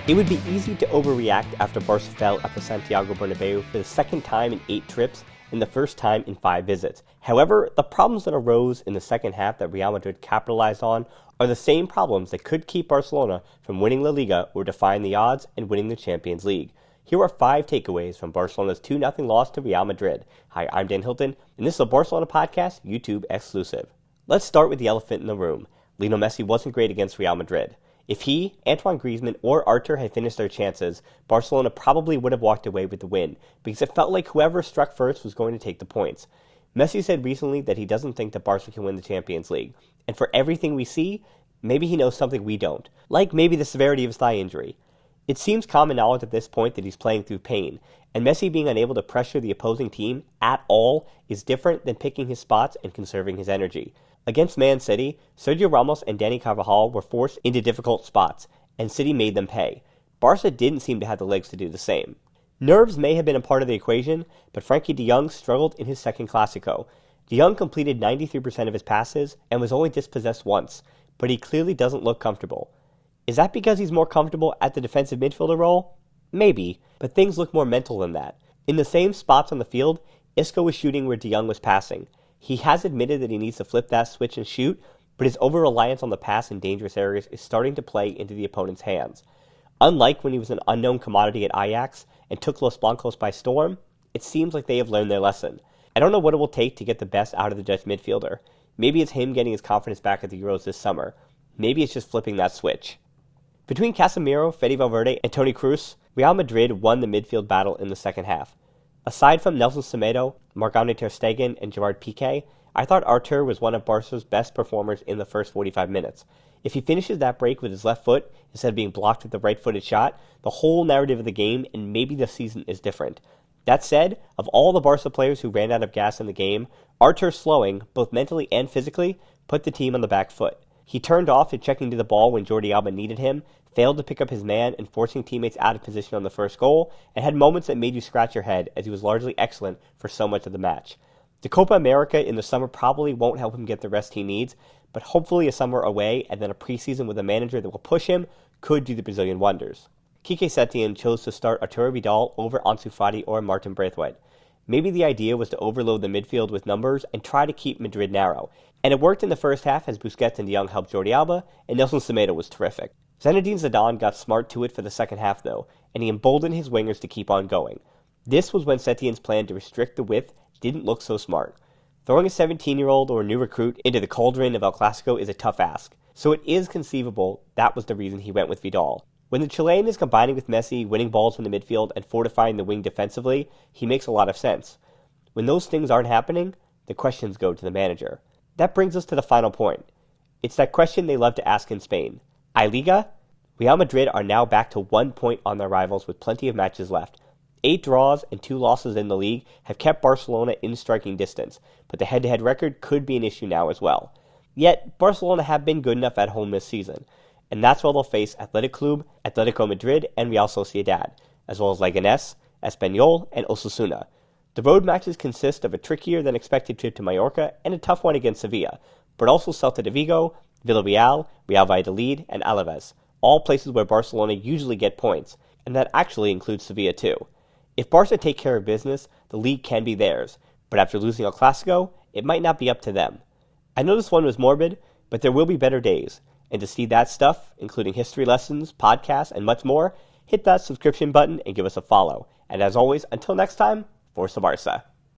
It would be easy to overreact after Barca fell at the Santiago Bernabeu for the second time in 8 trips and the first time in 5 visits. However, the problems that arose in the second half that Real Madrid capitalized on are the same problems that could keep Barcelona from winning La Liga or defying the odds and winning the Champions League. Here are 5 takeaways from Barcelona's 2-0 loss to Real Madrid. Hi, I'm Dan Hilton, and this is a Barcelona Podcast, YouTube exclusive. Let's start with the elephant in the room. Lionel Messi wasn't great against Real Madrid. If he, Antoine Griezmann, or Artur had finished their chances, Barcelona probably would have walked away with the win, because it felt like whoever struck first was going to take the points. Messi said recently that he doesn't think that Barca can win the Champions League, and for everything we see, maybe he knows something we don't, like maybe the severity of his thigh injury. It seems common knowledge at this point that he's playing through pain, and Messi being unable to pressure the opposing team at all is different than picking his spots and conserving his energy. Against Man City, Sergio Ramos and Dani Carvajal were forced into difficult spots, and City made them pay. Barca didn't seem to have the legs to do the same. Nerves may have been a part of the equation, but Frenkie de Jong struggled in his second Clásico. De Jong completed 93% of his passes and was only dispossessed once, but he clearly doesn't look comfortable. Is that because he's more comfortable at the defensive midfielder role? Maybe, but things look more mental than that. In the same spots on the field, Isco was shooting where de Jong was passing. He has admitted that he needs to flip that switch and shoot, but his over-reliance on the pass in dangerous areas is starting to play into the opponent's hands. Unlike when he was an unknown commodity at Ajax and took Los Blancos by storm, it seems like they have learned their lesson. I don't know what it will take to get the best out of the Dutch midfielder. Maybe it's him getting his confidence back at the Euros this summer. Maybe it's just flipping that switch. Between Casemiro, Fede Valverde, and Toni Kroos, Real Madrid won the midfield battle in the second half. Aside from Nelson Semedo, Marc-Andre ter Stegen, and Gerard Piqué, I thought Artur was one of Barca's best performers in the first 45 minutes. If he finishes that break with his left foot instead of being blocked with the right-footed shot, the whole narrative of the game and maybe the season is different. That said, of all the Barca players who ran out of gas in the game, Artur's slowing, both mentally and physically, put the team on the back foot. He turned off to checking to the ball when Jordi Alba needed him, failed to pick up his man and forcing teammates out of position on the first goal, and had moments that made you scratch your head as he was largely excellent for so much of the match. The Copa America in the summer probably won't help him get the rest he needs, but hopefully a summer away and then a preseason with a manager that will push him could do the Brazilian wonders. Quique Setien chose to start Arturo Vidal over Ansu Fati or Martin Braithwaite. Maybe the idea was to overload the midfield with numbers and try to keep Madrid narrow, and it worked in the first half as Busquets and de Jong helped Jordi Alba, and Nelson Semedo was terrific. Zinedine Zidane got smart to it for the second half though, and he emboldened his wingers to keep on going. This was when Setien's plan to restrict the width didn't look so smart. Throwing a 17-year-old or a new recruit into the cauldron of El Clásico is a tough ask, so it is conceivable that was the reason he went with Vidal. When the Chilean is combining with Messi, winning balls from the midfield, and fortifying the wing defensively, he makes a lot of sense. When those things aren't happening, the questions go to the manager. That brings us to the final point. It's that question they love to ask in Spain. ¿Hay Liga? Real Madrid are now back to 1 point on their rivals with plenty of matches left. 8 draws and 2 losses in the league have kept Barcelona in striking distance, but the head-to-head record could be an issue now as well. Yet, Barcelona have been good enough at home this season, and that's why they'll face Athletic Club, Atletico Madrid, and Real Sociedad, as well as Leganés, Espanyol, and Osasuna. The road matches consist of a trickier than expected trip to Mallorca and a tough one against Sevilla, but also Celta de Vigo, Villarreal, Real Valladolid, and Alaves, all places where Barcelona usually get points, and that actually includes Sevilla too. If Barca take care of business, the league can be theirs, but after losing El Clásico, it might not be up to them. I know this one was morbid, but there will be better days, and to see that stuff, including history lessons, podcasts, and much more, hit that subscription button and give us a follow. And as always, until next time, Forza Barca.